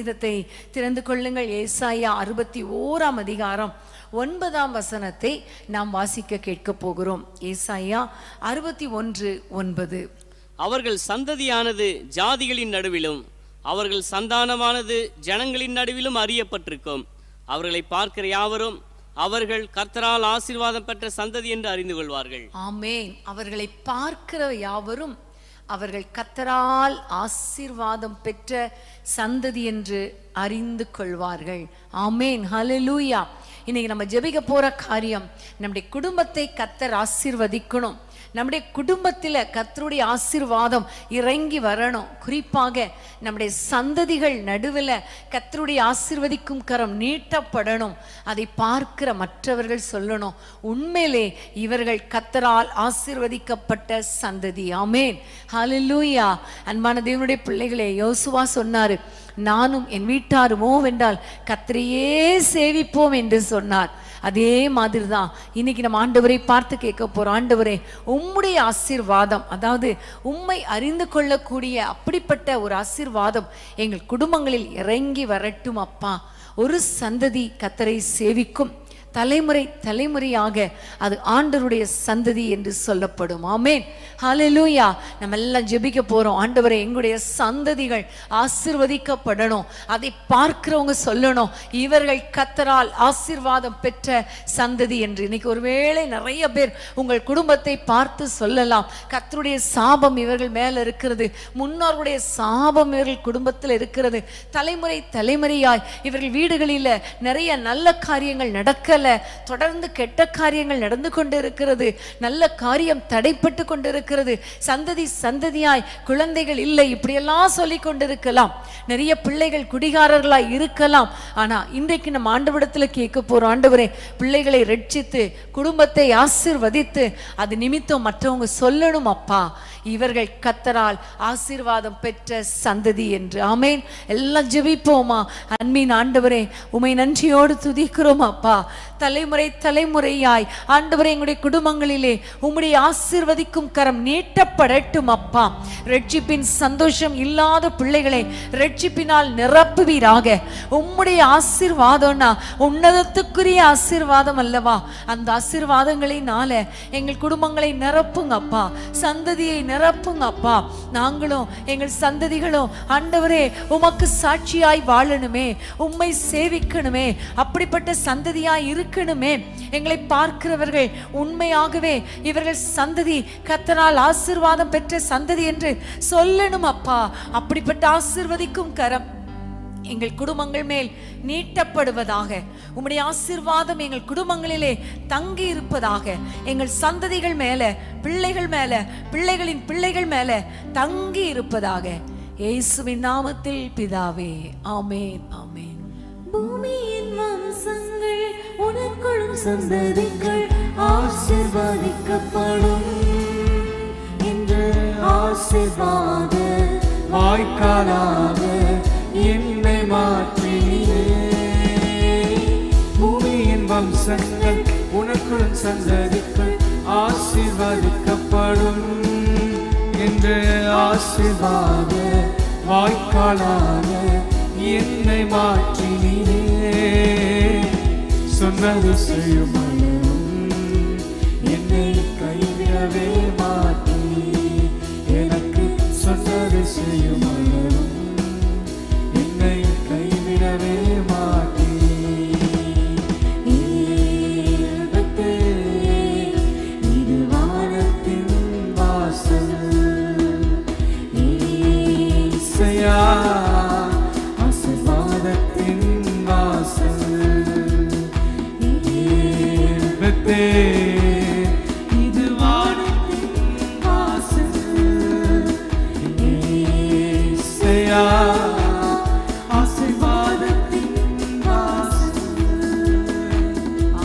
வேதத்தை திறந்து கொள்ளுங்கள். ஏசாயா 61 அதிகாரம் 9 நாம் வாசிக்க கேட்க போகிறோம். ஏசாயா 61:9. அவர்கள் சந்ததியானது ஜாதிகளின் நடுவிலும் அவர்கள் சந்தானமானது ஜனங்களின் நடுவிலும் அறியப்பட்டிருக்கும். அவர்களை பார்க்கிற யாவரும் அவர்கள் கர்த்தரால் ஆசீர்வாதம் பெற்ற சந்ததி என்று அறிந்து கொள்வார்கள். ஆமென். அவர்களை பார்க்கிற யாவரும் அவர்கள் கர்த்தரால் ஆசீர்வாதம் பெற்ற சந்ததி என்று அறிந்து கொள்வார்கள். ஆமென். ஹல்லேலூயா. இன்னைக்கு நம்ம ஜெபிக்க போற காரியம், நம்முடைய குடும்பத்தை கர்த்தர் ஆசீர்வதிக்கணும். நம்முடைய குடும்பத்தில் கர்த்தருடைய ஆசீர்வாதம் இறங்கி வரணும். குறிப்பாக நம்முடைய சந்ததிகள் நடுவில் கர்த்தருடைய ஆசீர்வதிக்கும் கரம் நீட்டப்படணும். அதை பார்க்கிற மற்றவர்கள் சொல்லணும், உண்மையிலே இவர்கள் கர்த்தரால் ஆசீர்வதிக்கப்பட்ட சந்ததி. ஆமென். ஹல்லேலூயா. அன்பான தேவனுடைய பிள்ளைகளே, யோசுவா சொன்னாரு, நானும் என் வீட்டாருமோ வென்றால் கர்த்தரையே சேவிப்போம் என்று சொன்னார். அதே மாதிரி தான் இன்னைக்கு நம்ம ஆண்டவரை பார்த்து கேட்க போறோம். ஆண்டவரே, உம்முடைய ஆசீர்வாதம், அதாவது உம்மை அறிந்து கொள்ளக்கூடிய அப்படிப்பட்ட ஒரு ஆசீர்வாதம் எங்கள் குடும்பங்களில் இறங்கி வரட்டும் அப்பா. ஒரு சந்ததி கர்த்தரை சேவிக்கும், தலைமுறை தலைமுறையாக அது ஆண்டவருடைய சந்ததி என்று சொல்லப்படும். ஆமென். ஹல்லேலூயா. நம்ம எல்லாம் ஜெபிக்க போறோம். ஆண்டவரே, எங்களுடைய சந்ததிகள் ஆசீர்வதிக்கப்படணும். அதை பார்க்கிறவங்க சொல்லணும், இவர்கள் கர்த்தரால் ஆசீர்வாதம் பெற்ற சந்ததி என்று. இன்னைக்கு ஒருவேளை நிறைய பேர் உங்கள் குடும்பத்தை பார்த்து சொல்லலாம், கர்த்தருடைய சாபம் இவர்கள் மேல இருக்கிறது, முன்னோர்களுடைய சாபம் இவர்கள் குடும்பத்தில் இருக்கிறது, தலைமுறை தலைமுறையாய் இவர்கள் வீடுகளில் நிறைய நல்ல காரியங்கள் நடக்கல, தொடர்ந்து கெட்ட காரியங்கள் நடந்து கொண்டு இருக்கிறது, நல்ல காரியம் தடைப்பட்டு கொண்டிருக்கிறது, சந்ததி சந்ததியாய் குழந்தைகள் இல்லை, இப்படியெல்லாம் சொல்லி கொண்டிருக்கலாம். நிறைய பிள்ளைகள் குடிகாரர்களாய் இருக்கலாம். ஆனா இன்றைக்கு நம்ம ஆண்டவரிடத்தில் கேட்க போறோம், ஆண்டவரே, பிள்ளைகளை ரட்சித்து குடும்பத்தை ஆசீர்வதித்து அது நிமித்தம் மற்றவங்க சொல்லணும், அப்பா இவர்கள் கர்த்தரால் ஆசீர்வாதம் பெற்ற சந்ததி என்று. ஆமென். எல்லாம் ஜெபிப்போமா. அன்பின் ஆண்டவரே, உமை நன்றியோடு துதிக்கிறோம் அப்பா. தலைமுறை தலைமுறையாய் ஆண்டவரே, எங்களுடைய குடும்பங்களிலே உம்முடைய ஆசீர்வதிக்கும் கரம் நீட்டப்படட்டும் அப்பா. ரட்சிப்பின் சந்தோஷம் இல்லாத பிள்ளைகளை ரட்சிப்பினால் நிரப்புவீராக. உம்முடைய ஆசீர்வாதம்னா உன்னதத்துக்குரிய ஆசீர்வாதம் அல்லவா? அந்த ஆசீர்வாதங்களினால எங்கள் குடும்பங்களை நிரப்புங்க அப்பா, சந்ததியை நிரப்புங்க அப்பா. நாங்களும் எங்கள் சந்ததிகளும் ஆண்டவரே உமக்கு சாட்சியாய் வாழணுமே, உம்மை சேவிக்கணுமே, அப்படிப்பட்ட சந்ததியாய் இருக்கணுமே. எங்களை பார்க்கிறவர்கள் உண்மையாகவே இவர்கள் சந்ததி கர்த்தரால் ஆசீர்வாதம் பெற்ற சந்ததி என்று சொல்லணும் அப்பா. அப்படிப்பட்ட ஆசீர்வதிக்கும் கரம் எங்கள் குடும்பங்கள் மேல் நீட்டப்படுவதாக. உம்முடைய ஆசீர்வாதம் எங்கள் குடும்பங்களிலே தங்கி இருப்பதாக. எங்கள் சந்ததிகள் மேல, பிள்ளைகள் மேல, பிள்ளைகளின் பிள்ளைகள் மேல தங்கி இருப்பதாக. இயேசுவின் நாமத்தில் பிதாவே, ஆமென். ஆமென். பூமியின் வம்சங்கள் உனக்குள்ளும் சந்ததிகள் ஆசீர்வதிக்கப்படும் என்று ஆசீர்வாத வாய்க்காலாக என்னை மாற்றினே. பூமியின் வம்சங்கள் உனக்குள்ளும் சந்ததிகள் ஆசீர்வதிக்கப்படும் என்று ஆசீர்வாத வாய்க்காலாக என்னை மாற்றினே. சொன்னது செய்யும் என்னை கைவிடவே மாற்றி, எனக்கு சொன்னது செய்யும் என்னை கைவிடவே மாற்றி. இது வானத்தின் வாசல், ஈசையா இது வானத்தின் வாசல், ஈசையா ஆசீர்வாதத்தின் வாசல்.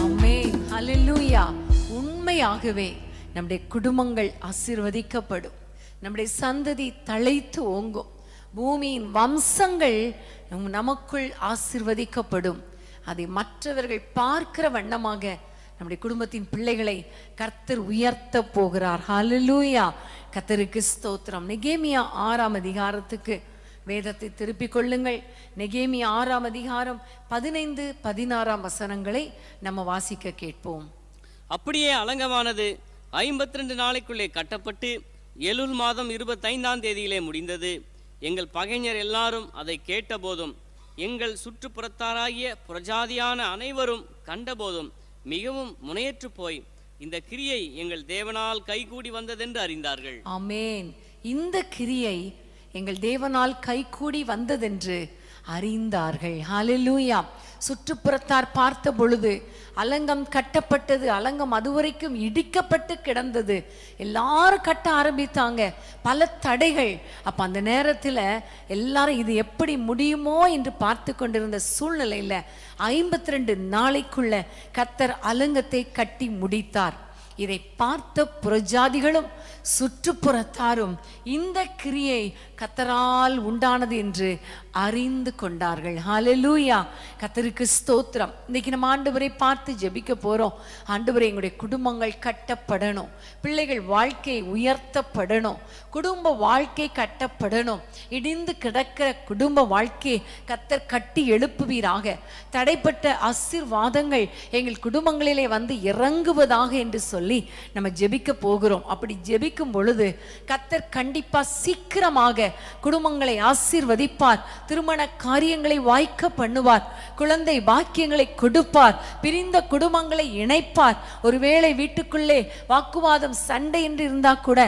ஆமென். ஹல்லேலூயா. உண்மையாகவே நம்முடைய குடும்பங்கள் ஆசீர்வதிக்கப்படும், நம்முடைய சந்ததி தழைத்து ஓங்கும், பூமியின் வம்சங்கள் நமக்குள் ஆசீர்வதிக்கப்படும். அதை மற்றவர்கள் பார்க்கிற வண்ணமாக நம்முடைய குடும்பத்தின் பிள்ளைகளை கர்த்தர் உயர்த்த போகிறார். ஹல்லேலூயா. கர்த்தருக்கு ஸ்தோத்திரம். நெகேமியா 6 அதிகாரத்துக்கு வேதத்தை திருப்பிக் கொள்ளுங்கள். நெகேமியா 6ஆம் அதிகாரம் 15, 16 வசனங்களை நம்ம வாசிக்க கேட்போம். அப்படியே அலங்கமானது 52 நாளைக்குள்ளே கட்டப்பட்டு எலுல் மாதம் 25ஆம் தேதியிலே முடிந்தது. எங்கள் பகைஞர் எல்லாரும் அதை கேட்டபோதும் எங்கள் சுற்றுப்புறத்தாராகிய புறஜாதியான அனைவரும் கண்டபோதும் மிகவும் முனையற்று போய் இந்த கிரியை எங்கள் தேவனால் கைகூடி வந்ததென்று அறிந்தார்கள். ஆமென். இந்த கிரியை எங்கள் தேவனால் கைகூடி வந்ததென்று அறிந்தார்கள். ஹல்லேலூயா. சுற்றுப்புறத்தார் பார்த்த பொழுது அலங்கம் கட்டப்பட்டது. அலங்கம் அதுவரைக்கும் இடிக்கப்பட்டு கிடந்தது. எல்லாரும் கட்ட ஆரம்பித்தாங்க. பல தடைகள். அப்ப அந்த நேரத்தில் எல்லாரும் இது எப்படி முடியுமோ என்று பார்த்து கொண்டிருந்த சூழ்நிலையில 52 நாளைக்குள்ள கர்த்தர் அலங்கத்தை கட்டி முடித்தார். இதை பார்த்த புறஜாதிகளும் சுற்றுப்புறத்தாரும் இந்த கிரியை கர்த்தரால் உண்டானது என்று அறிந்து கொண்டார்கள். ஹல்லேலூயா. கர்த்தருக்கு ஸ்தோத்திரம். இன்னைக்கு நம்ம ஆண்டவரை பார்த்து ஜெபிக்க போறோம். ஆண்டவரே, எங்களுடைய குடும்பங்கள் கட்டப்படணும், பிள்ளைகள் வாழ்க்கை உயர்த்தப்படணும், குடும்ப வாழ்க்கை கட்டப்படணும். இடிந்து கிடக்கிற குடும்ப வாழ்க்கையை கர்த்தர் கட்டி எழுப்புவீராக. தடைப்பட்ட ஆசீர்வாதங்கள் எங்கள் குடும்பங்களிலே வந்து இறங்குவதாக என்று சொல்லி நம்ம ஜெபிக்க போகிறோம். அப்படி ஜெபிக்கும் பொழுது கர்த்தர் கண்டிப்பா சீக்கிரமாக குடும்பங்களை ஆசீர்வதிப்பார், திருமண காரியங்களை வாய்க்க பண்ணுவார், குழந்தை பாக்கியங்களை கொடுப்பார், பிரிந்த குடும்பங்களை இணைப்பார். ஒருவேளை வீட்டுக்குள்ளே வாக்குவாதம் சண்டை என்று இருந்தா கூட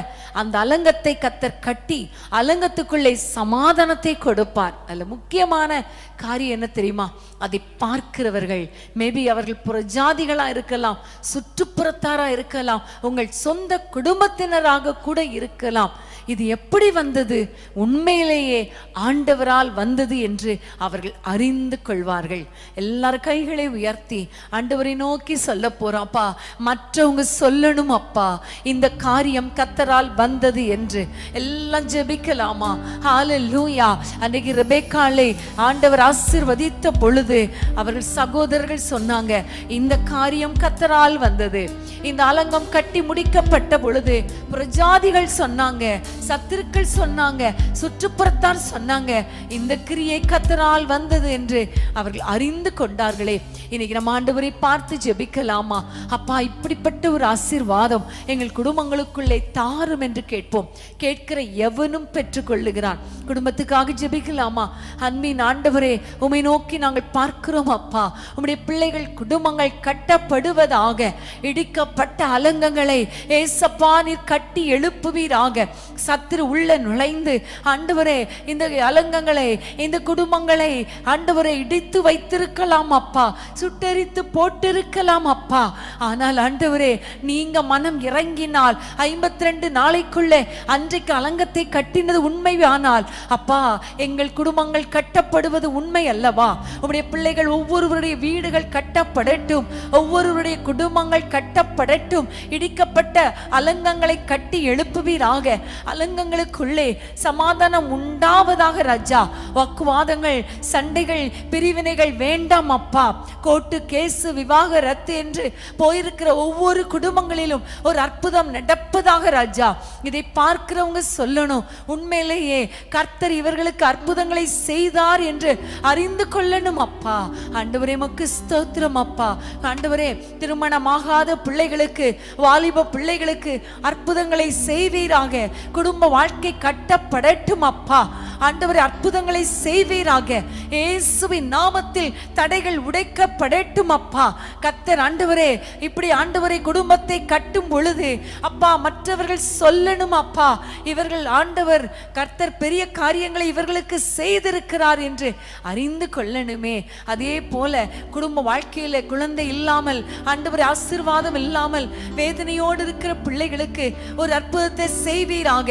அந்த அலங்கத்தை கர்த்தர் கட்டி அலங்கத்துக்குள்ளே சமாதானத்தை கொடுப்பார். அதுல முக்கியமான காரியம் என்ன தெரியுமா? அதை பார்க்கிறவர்கள் மேபி அவர்கள் புறஜாதிகளா இருக்கலாம், சுற்றுப்புறத்தாரா இருக்கலாம், உங்கள் சொந்த குடும்பத்தினராக கூட இருக்கலாம். இது எப்படி வந்தது? உண்மையிலேயே ஆண்டவரால் வந்தது என்று அவர்கள் அறிந்து கொள்வார்கள். எல்லாரும் கைகளை உயர்த்தி ஆண்டவரை நோக்கி சொல்ல போறோம். அப்பா, மற்றவங்க சொல்லணும் அப்பா இந்த காரியம் கர்த்தரால் வந்தது என்று. எல்லாம் ஜெபிக்கலாமா? ஹல்லேலூயா. அன்றைக்கு ரெபெக்காளை ஆண்டவர் ஆசீர்வதித்த பொழுது அவர்கள் சகோதரர்கள் சொன்னாங்க, இந்த காரியம் கர்த்தரால் வந்தது. இந்த அலங்கம் கட்டி முடிக்கப்பட்ட பொழுது பிரஜாதிகள் சொன்னாங்க, சத்துருக்கள் சொன்னாங்க, சுற்றுப்புறத்தார் சொன்னாங்க, இந்த கிரியை கர்த்தரால் வந்தது என்று அவர்கள் அறிந்து கொண்டார்களே. இன்னைக்கு நம்ம ஆண்டவரை பார்த்து ஜெபிக்கலாமா? அப்பா, இப்படிப்பட்ட ஒரு ஆசீர்வாதம் எங்கள் குடும்பங்களுக்குள்ளே தாரும் என்று கேட்போம். கேட்கிற எவனும் பெற்றுக்கொள்ளுகிறான். குடும்பத்துக்காக ஜெபிக்கலாமா? அன்பின் ஆண்டவரே, உம்மை நோக்கி நாங்கள் பார்க்கிறோம் அப்பா. உம்முடைய பிள்ளைகள் குடும்பங்கள் கட்டப்படுவதாக. இடிக்கப்பட்ட அலங்கங்களை ஏசப்பா நீர் கட்டி எழுப்புவீராக. சத்துரு உள்ள நுழைந்து ஆண்டவரே இந்த அலங்கங்களை, இந்த குடும்பங்களை ஆண்டவரை இடித்து வைத்திருக்கலாம் அப்பா, சுட்டெரித்து போட்டிருக்கலாம் அப்பா. ஆனால் ஆண்டவரே, நீங்க மனம் இறங்கினால் 52 நாளைக்குள்ளே அன்றைக்கு அலங்கத்தை கட்டினது உண்மையானால் அப்பா, எங்கள் குடும்பங்கள் கட்டப்படுவது உண்மை அல்லவா? உம்முடைய பிள்ளைகள் ஒவ்வொருவருடைய வீடுகள் கட்டப்படட்டும், ஒவ்வொருவருடைய குடும்பங்கள் கட்டப்படட்டும். இடிக்கப்பட்ட அலங்கங்களை கட்டி எழுப்புவீராக. அலங்கங்களுக்குள்ளே சமாதானம் உண்டாவதாக ராஜா. வாக்குவாதங்கள், சண்டைகள், பிரிவினைகள் வேண்டாம் அப்பா. கோர்ட்டு கேசு, விவாகரத்து என்று போயிருக்கிற ஒவ்வொரு குடும்பங்களிலும் ஒரு அற்புதம் நடப்பதாக ராஜா. இதை பார்க்கிறவங்க சொல்லணும், உண்மையிலேயே கர்த்தர் இவர்களுக்கு அற்புதங்களை செய்தார் என்று அறிந்து கொள்ளணும் அப்பா. ஆண்டவரே, உமக்கு ஸ்தோத்திரம் அப்பா. ஆண்டவரே, திருமணமாகாத பிள்ளைகளுக்கு, வாலிப பிள்ளைகளுக்கு அற்புதங்களை செய்வீராக. குடும்ப வாழ்க்கை கட்டப்படட்டும் அப்பா. ஆண்டவரே, அற்புதங்களை செய்வீராக. இயேசுவின் நாமத்தில் தடைகள் உடைக்கப்படட்டும் அப்பா. கர்த்தர் ஆண்டவரே, இப்படி ஆண்டவரே குடும்பத்தை கட்டும் பொழுது அப்பா, மற்றவர்கள் சொல்லணும் அப்பா, இவர்கள் ஆண்டவர் கர்த்தர் பெரிய காரியங்களை இவர்களுக்கு செய்திருக்கிறார் என்று அறிந்து கொள்ளணுமே. அதே போல குடும்ப வாழ்க்கையில குழந்தை இல்லாமல், ஆண்டவர் ஆசீர்வாதம் இல்லாமல் வேதனையோடு இருக்கிற பிள்ளைகளுக்கு ஒரு அற்புதத்தை செய்வீராக.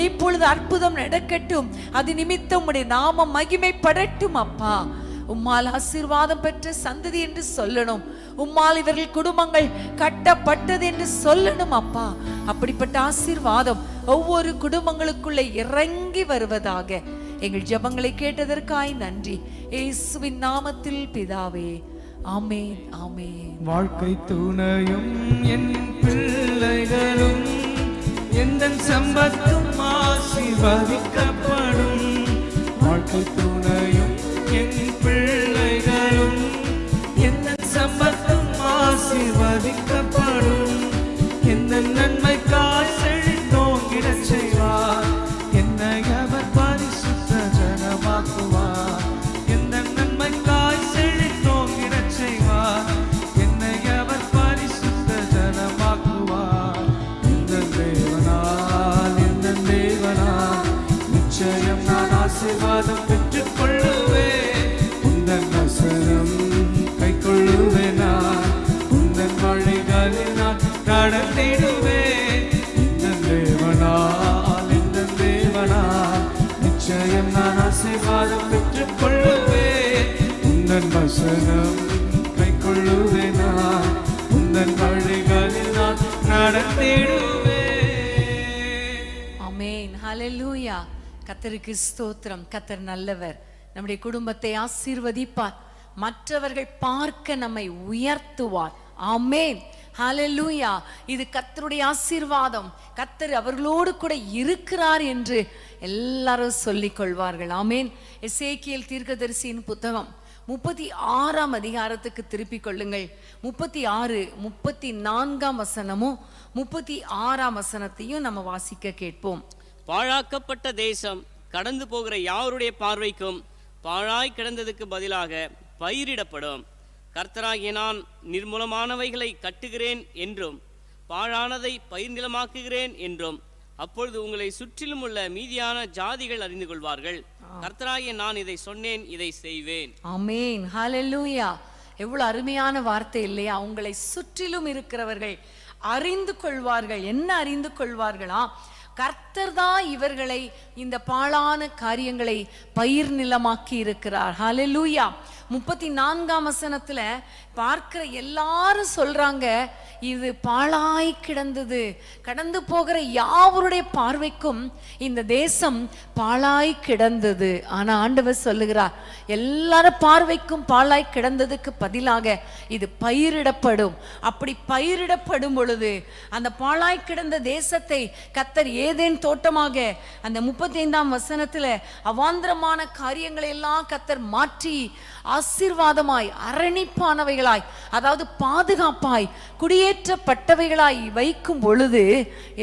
இப்பொழுது அற்புதம் நடக்கட்டும். அது நிமித்தம் உம்முடைய நாமம் மகிமைப்படட்டும் அப்பா. உம்மால் ஆசீர்வாதம் பெற்ற சந்ததி என்று சொல்லணும். உம்மால் இவர்கள் குடும்பங்கள் கட்டப்பட்டது என்று சொல்லணும் அப்பா. அப்படிப்பட்ட ஆசீர்வாதம் ஒவ்வொரு குடும்பங்களுக்குள்ளே இறங்கி வருவதாக. எங்கள் ஜெபங்களை கேட்டதற்காய் நன்றி. இயேசுவின் நாமத்தில் பிதாவே, ஆமென், ஆமென். வாழ்க்கை துணையும் என் பிள்ளைகளும் எந்த சம்பத்தும் ஆசீர்வதிக்கப்படும். வாழ்க்கை துணையும் என் பிள்ளைகளும் எந்த சம்பத்தும் ஆசீர்வதிக்கப்படும். எந்த நன்மைக்காய் செழித்தோங்கிடச் செய்வார். என்னை அவர் பரிசுத்த ஜனமாக்குவார். எந்த நன்மைக்காய் செழித்தோங்கிடச் செய்வார். என்னை அவர் பரிசுத்த ஜனமாக்குவார். இந்த தேவனால் நிச்சயம் நான் ஆசீர்வாதம் பெற்றுக் கொள்ளுவேன். உந்தன் வசனம் கை கொள்ளுவேன். நான் உந்தன் வழிகளில் நான் நடந்திடுவேன். இந்த தேவனால் நிச்சயம் நான் ஆசீர்வாதம் பெற்றுக் கொள்ளுவேன். உந்தன் வசனம் கை கொள்ளுவேன். நான் உந்தன் வழிகளில் நான் நடந்திடுவேன். ஆமென். ஹல்லேலூயா. கர்த்தருக்கு ஸ்தோத்திரம். கர்த்தர் நல்லவர். நம்முடைய குடும்பத்தை ஆசீர்வதிப்பார். மற்றவர்கள் பார்க்க நம்மை உயர்த்துவார். ஆமென். ஹல்லேலூயா. இது கர்த்தருடைய ஆசீர்வாதம். கர்த்தர் அவர்களோடு கூட இருக்கிறார் என்று எல்லாரும் சொல்லிக் கொள்வார்கள். ஆமென். எசேக்கியேல் தீர்க்கதரிசியின் புத்தகம் 36ஆம் அதிகாரத்துக்கு திருப்பிக் கொள்ளுங்கள். 36, 34ஆம் வசனமும் 36ஆம் வசனத்தையும் நம்ம வாசிக்க கேட்போம். பாழாக்கப்பட்ட தேசம் கடந்து போகிற யாருடைய பார்வைக்கும் பாழாய் கிடந்ததுக்கு பதிலாக பயிரிடப்படும். கர்த்தராகிய நான் நிர்மூலமானவைகளை கட்டுகிறேன் என்றும் பாழானதை பயிர் நிலமாக்குகிறேன் என்றும் அப்பொழுது உங்களை சுற்றிலும் உள்ள மீதியான ஜாதிகள் அறிந்து கொள்வார்கள். கர்த்தராகிய நான் இதை சொன்னேன், இதை செய்வேன். ஆமென். ஹல்லேலூயா. எவ்வளவு அருமையான வார்த்தை இல்லையா? உங்களை சுற்றிலும் இருக்கிறவர்கள் அறிந்து கொள்வார்கள். என்ன அறிந்து கொள்வார்களா? கர்த்தர் தான் இவர்களை இந்த பாழான காரியங்களை பயிர் நிலமாக்கி இருக்கிறார். ஹல்லேலூயா. 34ஆம் வசனத்துல பார்க்கிற எல்லாரும் சொல்றாங்க, இது பாழாய் கிடந்தது. கடந்து போகிற யாவருடைய பார்வைக்கும் இந்த தேசம் பாழாய் கிடந்தது. ஆனா ஆண்டவர் சொல்லுகிறார், எல்லாரும் பார்வைக்கும் பாழாய் கிடந்ததுக்கு பதிலாக இது பயிரிடப்படும். அப்படி பயிரிடப்படும் பொழுது அந்த பாழாய் கிடந்த தேசத்தை கர்த்தர் ஏதேன் தோட்டமாக அந்த 35ஆம் வசனத்துல அவாந்திரமான காரியங்களை எல்லாம் கர்த்தர் மாற்றி ஆசீர்வாதமாய் அரணிப்பானவைகளாய், அதாவது பாதுகாப்பாய் குடியேற்றப்பட்டவைகளாய் வைக்கும் பொழுது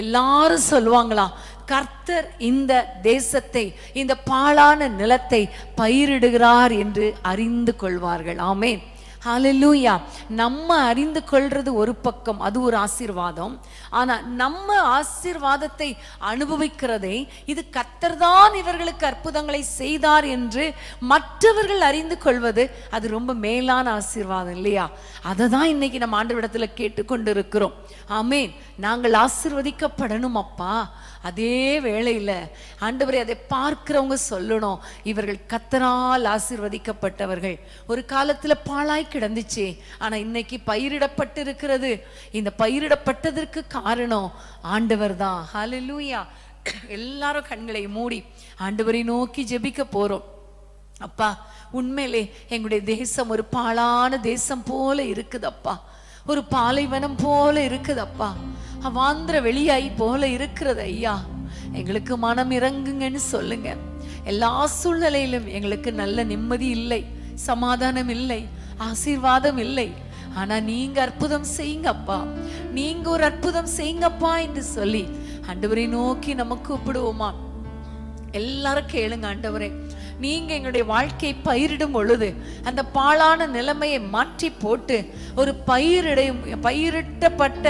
எல்லாரும் சொல்லுவாங்களாம், கர்த்தர் இந்த தேசத்தை, இந்த பாழான நிலத்தை பயிரிடுகிறார் என்று அறிந்து கொள்வார்கள். ஆமென். ஹல்லேலூயா. நம்ம அறிந்து கொள்றது ஒரு பக்கம், அது ஒரு ஆசீர்வாதம். ஆனா நம்ம ஆசீர்வாதத்தை அனுபவிக்கிறதை, இது கர்த்தர் தான் இவர்களுக்கு அற்புதங்களை செய்தார் என்று மற்றவர்கள் அறிந்து கொள்வது, அது ரொம்ப மேலான ஆசீர்வாதம் இல்லையா? அதை தான் இன்னைக்கு நம்ம ஆண்டவரிடத்துல கேட்டுக்கொண்டு இருக்கிறோம். ஆமென். நாங்கள் ஆசீர்வதிக்கப்படணும் அப்பா. அதே வேளையில ஆண்டவரே, அதை பார்க்கிறவங்க சொல்லணும், இவர்கள் கர்த்தரால் ஆசீர்வதிக்கப்பட்டவர்கள். ஒரு காலத்துல பாழாய் கிடந்துச்சு, ஆனா இன்னைக்கு பயிரிடப்பட்டு இருக்கிறது. இந்த பயிரிடப்பட்டதற்கு காரணம் ஆண்டவர் தான். ஹல்லேலூயா. எல்லாரும் கண்களை மூடி ஆண்டவரை நோக்கி ஜெபிக்க போறோம். அப்பா, உண்மையிலே எங்களுடைய தேசம் ஒரு பாழான தேசம் போல இருக்குதப்பா. ஒரு பாலைவனம் போல இருக்குதப்பா. அவாந்திர வெளியாய் போல இருக்கிறது ஐயா. எங்களுக்கு மனம் இறங்குங்கன்னு சொல்லுங்க. எல்லா சூழ்நிலையிலும் எங்களுக்கு நல்ல நிம்மதி இல்லை, சமாதானம் இல்லை, ஆசீர்வாதம் இல்லை. ஆனா நீங்க அற்புதம் செய்யுங்கப்பா, நீங்க ஒரு அற்புதம் செய்யுங்கப்பா என்று சொல்லி ஆண்டவரை நோக்கி நம்ம கூப்பிடுவோமா? எல்லாரும் கேளுங்க. ஆண்டவரே, நீங்க எங்களுடைய வாழ்க்கையை பயிரிடும் பொழுது அந்த பாழான நிலைமையை மாற்றி போட்டு ஒரு பயிரிட்டப்பட்ட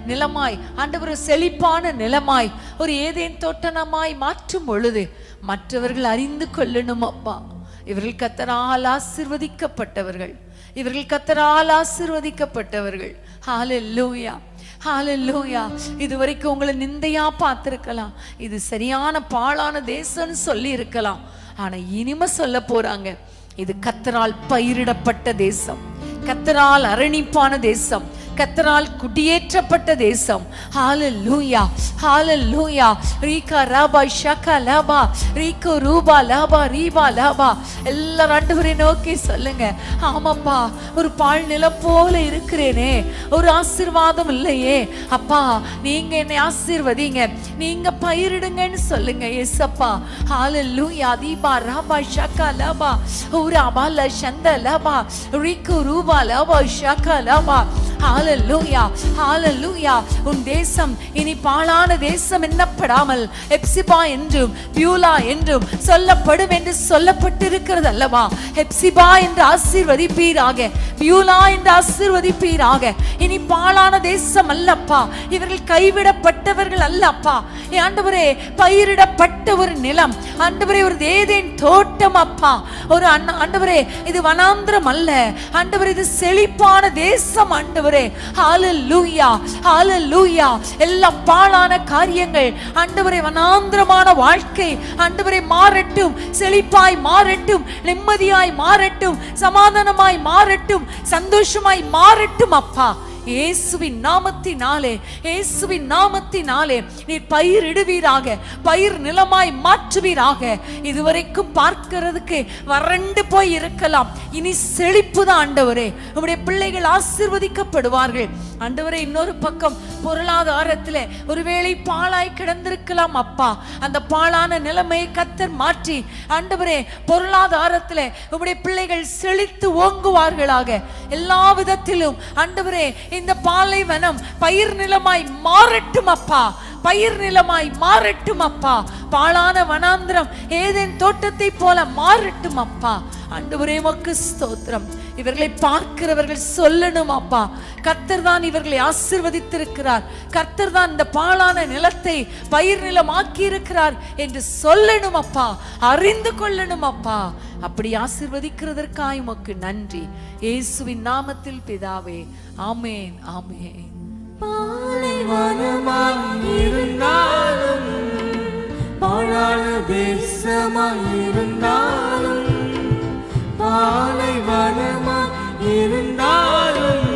நிலமாய், ஆண்டவர் செழிப்பான நிலமாய், ஒரு ஏதேன் தோட்டமாய் மாற்றும் பொழுது மற்றவர்கள் அறிந்து கொள்ளணும் அப்பா, இவர்கள் கர்த்தரால் ஆசீர்வதிக்கப்பட்டவர்கள், இவர்கள் கர்த்தரால் ஆசீர்வதிக்கப்பட்டவர்கள். ஹல்லேலூயா, ஹல்லேலூயா. இதுவரைக்கும் உங்களை நிந்தையா பார்த்திருக்கலாம், இது சரியான பாழான தேசம்னு சொல்லி இருக்கலாம். ஆனா இனிமே சொல்ல போறாங்க, இது கர்த்தரால் பயிரிடப்பட்ட தேசம், கர்த்தரால் அரணிப்பான தேசம், கர்த்தரால் குடியேற்றப்பட்ட தேசம். ஹalleluya ஹalleluya. ரீகா ராபா ஷகா லாபா ரீகோ ரூபா லாபா ரீபா லாபா. எல்லாரும் ஆண்டவரை நோக்கி சொல்லுங்க, ஆமாப்பா ஒரு பால் நிலம் போல இருக்கிறேனே, ஒரு ஆசீர்வாதம் இல்லையே அப்பா, நீங்க என்னை ஆசீர்வதிங்க, நீங்க பயிரிடுங்கன்னு சொல்லுங்க ஏசப்பா. ஹalleluya. தீபா ராபா ஷகா லாபா ஊரா பால சந்த லாபா ரீகோ ரூபா லாபா ஷகா லாபா. ஹalleluya ஹalleluya. உன் தேசம் இனி பாழான தேசம் என்னப்படாமல் எப்சிபா என்றும் பியூலா என்றும் சொல்லப்படும் என்று சொல்லப்பட்டிருக்கிறது அல்லவா? எப்சிபா என்று ஆசீர்வதிப்பீராக, பியூலா என்று ஆசீர்வதிப்பீராக. இனி பாழான தேசம் அல்லப்பா, இவர்கள் கைவிடப்பட்டவர்கள் அல்லப்பா. ஆண்டவரே, பயிரிடப்பட்ட ஒரு நிலம் ஆண்டவரே, ஒரு ஏதேன் தோட்டம் அப்பா. ஒரு ஆண்டவரே, இது வனாந்திரம் அல்ல ஆண்டவரே, இது செழிப்பான தேசம் ஆண்டவரே. ஹalleluya ஹalleluya. எல்லா பாழான காரியங்கள் ஆண்டவரே, வனாந்திரமான வாழ்க்கை ஆண்டவரே மாறட்டும், செழிப்பாய் மாறட்டும், நிம்மதியாய் மாறட்டும், சமாதானமாய் மாறட்டும், சந்தோஷமாய் மாறட்டும் அப்பா. இயேசுவின் நாமத்தினாலே, இயேசுவின் நாமத்தினாலே நீர் பயிரிடுவீராக, பயிர் நிலமாய் மாற்றுவீராக. இதுவரைக்கும் பார்க்கிறதுக்கு வறண்டு போய் இருக்கலாம், இனி செழிப்புதான் ஆண்டவரே. உம்முடைய பிள்ளைகள் ஆசீர்வதிக்கப்படுவார்கள் ஆண்டவரே. இன்னொரு பக்கம் பொருளாதாரத்தில் ஒருவேளை பாழாய் கிடந்திருக்கலாம் அப்பா. அந்த பாழான நிலைமையை கர்த்தர் மாற்றி ஆண்டவரே, பொருளாதாரத்தில் உம்முடைய பிள்ளைகள் செழித்து ஓங்குவார்களாக. எல்லா விதத்திலும் ஆண்டவரே, இந்த பாலைவனம் பயிர் நிலமாய் மாறட்டும் அப்பா, பயிர் நிலமாய் மாறட்டும் அப்பா. பாழான வனாந்திரம் ஏதேன் தோட்டத்தை போல மாறட்டும் அப்பா. ஆண்டவரே, உமக்கு ஸ்தோத்திரம். இவர்களை பார்க்கிறவர்கள் சொல்லணும் அப்பா, கர்த்தர் தான் இவர்களை ஆசீர்வதித்திருக்கிறார், கர்த்தர் தான் இந்த பாழான நிலத்தை பயிர் நிலமாக்கி இருக்கிறார் என்று சொல்லணும் அப்பா, அறிந்து கொள்ளணும் அப்பா. அப்படி ஆசீர்வதிக்கிறதற்காய் உமக்கு நன்றி. இயேசுவின் நாமத்தில் பிதாவே, ஆமென் ஆமென். பாலைவனமாயிருந்தாலும் பாழான தேசமாயிருந்தாலும், பாலைவனமாயிருந்தாலும்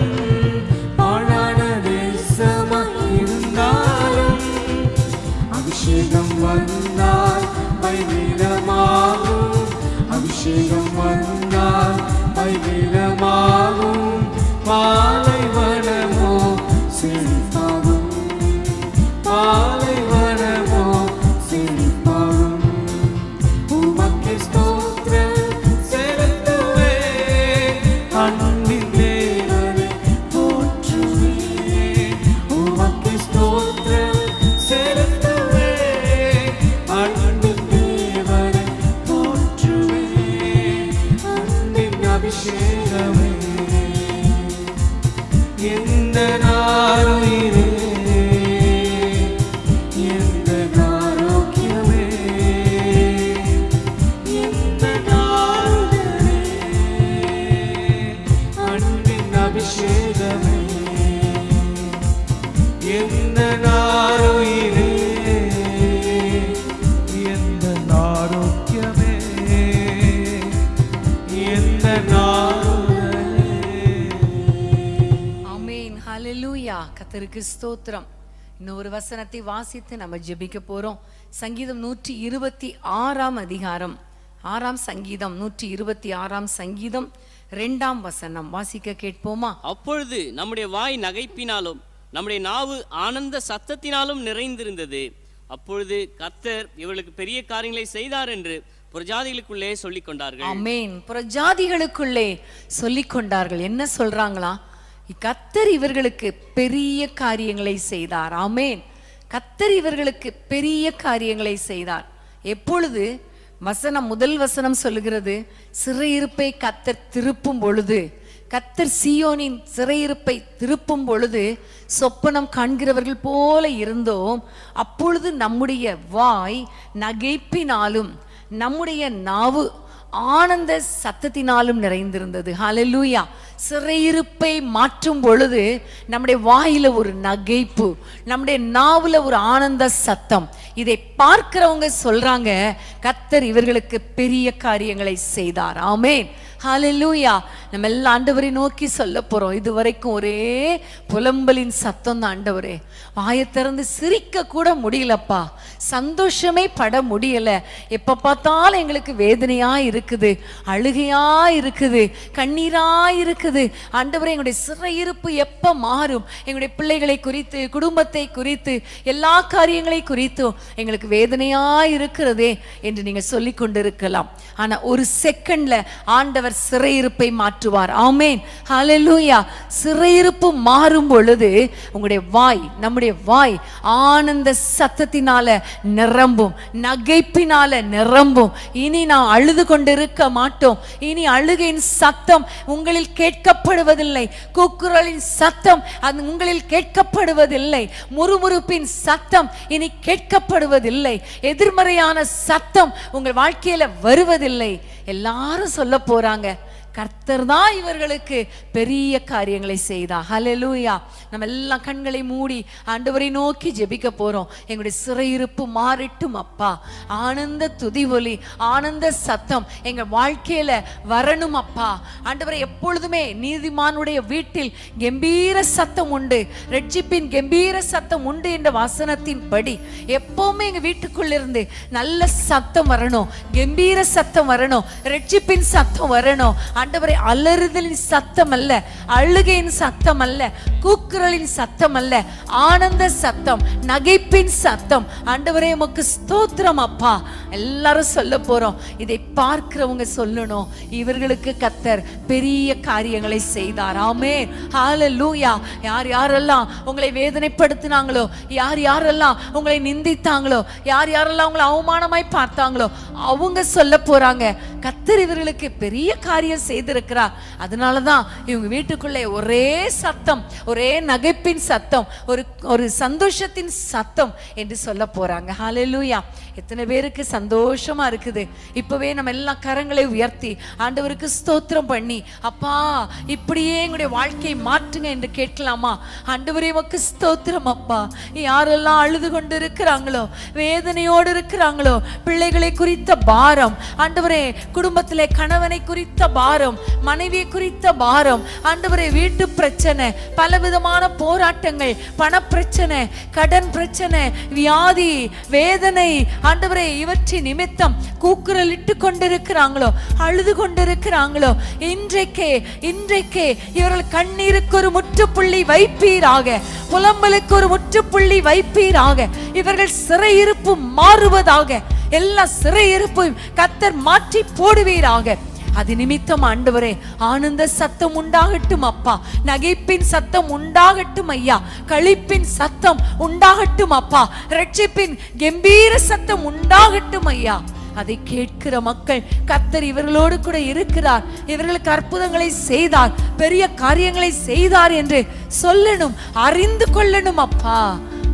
பாழான தேசமாயிருந்தாலும், அபிஷேகம் வந்தால் பயிரிடமாகும், அபிஷேகம் வந்தால் பயிரிடமாகும். பாலைவனமோ செழிப்பாகும், பாலைவனமோ செழிப்பாகும். உமக்கு ஸ்தோத்திரம் செலுத்துவேன், அன்பின் தேவனை போற்றுவேன். உமக்கு ஸ்தோத்திரம் செலுத்துவேன், அன்பின் தேவனை போற்றுவேன். அன்பின் அபிஷேகமே எந்த நாளுயிரே, எந்த ஆரோக்கியமே, எந்த நாளுயிரே, அன்பின் அபிஷேகமே, எந்த நாளுயிரே, எந்த ஆரோக்கியமே, எந்த ஹalleluya. கர்த்தருக்கு ஸ்தோத்திரம். இன்னொரு வசனத்தை வாசித்து நம்ம ஜெபிக்க போறோம். சங்கீதம் 126 அதிகாரம் 6 சங்கீதம் 126 சங்கீதம் 2 வசனம் வாசிக்க கேட்போமா? அப்பொழுது நம்முடைய வாய் நகைப்பினாலும் நம்முடைய நாவு ஆனந்த சத்தத்தினாலும் நிறைந்திருந்தது. அப்பொழுது கர்த்தர் இவர்களுக்கு பெரிய காரியங்களை செய்தார் என்று புரஜாதிகளுக்குள்ளே சொல்லிக் கொண்டார்கள். ஆமென். புரஜாதிகளுக்குள்ளே சொல்லிக் கொண்டார்கள். என்ன சொல்றாங்களா? கர்த்தர் இவர்களுக்கு பெரிய காரியங்களை செய்தார். ஆமென். கர்த்தர் இவர்களுக்கு பெரிய காரியங்களை செய்தார். எப்பொழுது? வசனம், முதல் வசனம் சொல்லுகிறது, சிறையிருப்பை கர்த்தர் திருப்பும் பொழுது, கர்த்தர் சீயோனின் சிறையிருப்பை திருப்பும் பொழுது சொப்பனம் காண்கிறவர்கள் போல இருந்தோம். அப்பொழுது நம்முடைய வாய் நகைப்பினாலும் நம்முடைய நாவு ஆனந்த சத்தத்தினாலும் நிறைந்திருந்தது. ஹல்லேலூயா. சிறையிருப்பை மாற்றும் பொழுது நம்முடைய வாயில ஒரு நகைப்பு, நம்முடைய நாவுல ஒரு ஆனந்த சத்தம். இதை பார்க்கிறவங்க சொல்றாங்க, கர்த்தர் இவர்களுக்கு பெரிய காரியங்களை செய்தார். ஆமென். ஹalleluya. நம்ம எல்லாம் ஆண்டவரை நோக்கி சொல்ல போறோம். இதுவரைக்கும் ஒரே புலம்பலின் சத்தம் தான் ஆண்டவரே. வாயை திறந்து சிரிக்க கூட முடியலப்பா, சந்தோஷமே பட முடியல. எப்ப பார்த்தாலும் எங்களுக்கு வேதனையா இருக்குது, அழுகையா இருக்குது, கண்ணீரா இருக்குது. ஆண்டவரே, எங்களுடைய சிறையிருப்பு எப்ப மாறும்? எங்களுடைய பிள்ளைகளை குறித்து, குடும்பத்தை குறித்து, எல்லா காரியங்களை குறித்தும் எங்களுக்கு வேதனையா இருக்கிறதே என்று நீங்க சொல்லி கொண்டிருக்கலாம். ஆனா ஒரு செகண்ட்ல ஆண்டவர் சிறையிருப்பை மாற்றுவார். ஆமென், ஹalleluya. சிறையிருப்பு மாறும் பொழுது உங்களுடைய வாய், நம்முடைய வாய் ஆனந்த சத்தத்தினால நிரம்பும், நகைப்பினால நிரம்பும். இனி நான் அழுது கொண்டிருக்க மாட்டோம். இனி அழுகையின் சத்தம் உங்களில் கேட்கப்படுவதில்லை, கூக்குரலின் சத்தம் அது உங்களில் கேட்கப்படுவதில்லை, முறுமுறுப்பின் சத்தம் இனி கேட்கப்படுவதில்லை, எதிர்மறையான சத்தம் உங்கள் வாழ்க்கையில வருவதில்லை. எல்லாரும் சொல்ல போறாங்க, கர்த்தர் தான் இவர்களுக்கு பெரிய காரியங்களை செய்தார். ஹல்லேலூயா. நம்ம எல்லாம் கண்களை மூடி ஆண்டவரை நோக்கி ஜெபிக்க போறோம். எங்களுடைய சிறையிருப்பு மாறட்டும் அப்பா. ஆனந்த துதி ஒலி, ஆனந்த சத்தம் எங்க வாழ்க்கையில வரணும் அப்பா. ஆண்டவரை, எப்பொழுதுமே நீதிமானுடைய வீட்டில் கம்பீர சத்தம் உண்டு, ரட்சிப்பின் கம்பீர சத்தம் உண்டு என்ற வசனத்தின் படி எப்பவுமே எங்க வீட்டுக்குள்ள இருந்து நல்ல சத்தம் வரணும், கம்பீர சத்தம் வரணும், ரட்சிப்பின் சத்தம் வரணும். ஆண்டவரே, அலறுதலின் சத்தம் அல்ல, அழுகையின் சத்தம் அல்ல, கூக்குரலின் சத்தம் அல்ல, ஆனந்த சத்தம், நகைப்பின் சத்தம். ஆண்டவரே, உமக்கு ஸ்தோத்திரம் அப்பா. எல்லாரும் சொல்ல போறோம். இதை பார்க்கிறவங்க சொல்லணும், இவர்களுக்கு கர்த்தர் பெரிய காரியங்களை செய்தார். ஆமென், ஹalleluya. யார் யாரெல்லாம் உங்களை வேதனைப்படுத்தினாங்களோ, யார் யாரெல்லாம் உங்களை நிந்தித்தாங்களோ, யார் யாரெல்லாம் உங்களை அவமானமாய் பார்த்தாங்களோ, அவங்க சொல்ல போறாங்க, கர்த்தர் இவர்களுக்கு பெரிய காரியம் செய்திருக்கிறார். அதனாலதான் இவங்க வீட்டுக்குள்ளே ஒரே சத்தம், ஒரே நகைப்பின் சத்தம், ஒரு சந்தோஷத்தின் சத்தம் என்று சொல்ல போறாங்க. ஹalleluya. எத்தனை பேருக்கு சந்தோஷமா இருக்குது? இப்பவே நம்ம எல்லாம் கரங்களை உயர்த்தி ஆண்டவருக்கு ஸ்தோத்திரம் பண்ணி, அப்பா இப்படியே எங்களுடைய வாழ்க்கையை மாற்றுங்க என்று கேட்கலாமா? ஆண்டவரே, உமக்கு ஸ்தோத்திரம் அப்பா. யாரெல்லாம் அழுது கொண்டு இருக்கிறாங்களோ, வேதனையோடு இருக்கிறாங்களோ, பிள்ளைகளை குறித்த பாரம், ஆண்டவரே குடும்பத்திலே கணவனை குறித்த பாரம், மனைவியை குறித்த பாரம், ஆண்டவரே வீட்டு பிரச்சனை, பலவிதமான போராட்டங்கள், பண பிரச்சனை, கடன் பிரச்சனை, வியாதி, வேதனை, ஆண்டவரே இவற்றின் நிமித்தம் கூக்குரலிட்டு கொண்டிருக்கிறாங்களோ, அழுது கொண்டிருக்கிறாங்களோ, இன்றைக்கே இவர்கள் கண்ணீருக்கு ஒரு முற்றுப்புள்ளி வைப்பீராக, புலம்பலுக்கு ஒரு முற்றுப்புள்ளி வைப்பீராக. இவர்கள் சிறையிருப்பு மாறுவதாக, எல்லா சிறையிருப்பையும் கர்த்தர் மாற்றி போடுவீராக. அது நிமித்தம் ஆண்டவரே, ஆனந்த சத்தம் உண்டாகட்டும் அப்பா, நகைப்பின் சத்தம் உண்டாகட்டும் ஐயா, களிப்பின் சத்தம் உண்டாகட்டும் அப்பா, ரட்சிப்பின் கம்பீர சத்தம் உண்டாகட்டும் ஐயா. அதை கேட்கிற மக்கள், கர்த்தர் இவர்களோடு கூட இருக்கிறார், இவர்களுக்கு அற்புதங்களை செய்தார், பெரிய காரியங்களை செய்தார் என்று சொல்லணும், அறிந்து கொள்ளணும் அப்பா.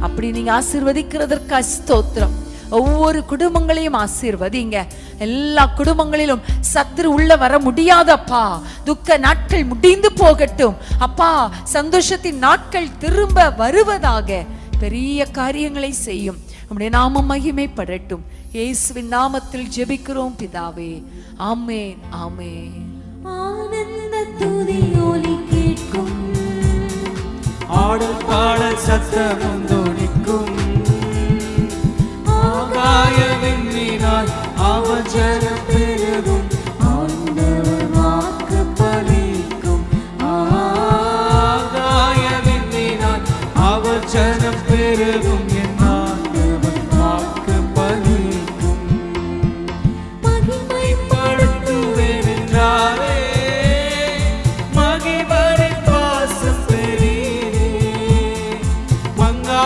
அப்படி நீங்க ஆசீர்வதிக்கிறதற்கு ஸ்தோத்திரம். ஒவ்வொரு குடும்பங்களையும் ஆசீர்வதிங்க. எல்லா குடும்பங்களிலும் சத்துரு உள்ள வர முடியாதப்பா. துக்க நாட்கள் முடிந்து போகட்டும் அப்பா. சந்தோஷத்தின் நாட்கள் திரும்ப வருவதாக. பெரிய காரியங்களை செய்யும். நம்முடைய நாமம் மகிமைப்படட்டும். இயேசுவின் நாமத்தில் ஜெபிக்கிறோம் பிதாவே. ஆமென், ஆமென். ஆனந்த துதி ஒலி கேட்கும், ஆடல் பாடல் சத்தமும் தொனிக்கும், ஆகாயவிண்ணினால் அவர் ஜனம் பெருகும், ஆண்டவர் வாக்கு பலிக்கும். ஆகாயவிண்ணினால் அவர் ஜனம் பெருகும், என் ஆண்டவர் வாக்கு பலிக்கும். மகிமைப்படுத்துவேன் என்றாரே, மகிமையின் பாசம் பெரியதே, மங்கா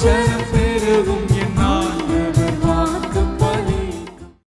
ஜனம்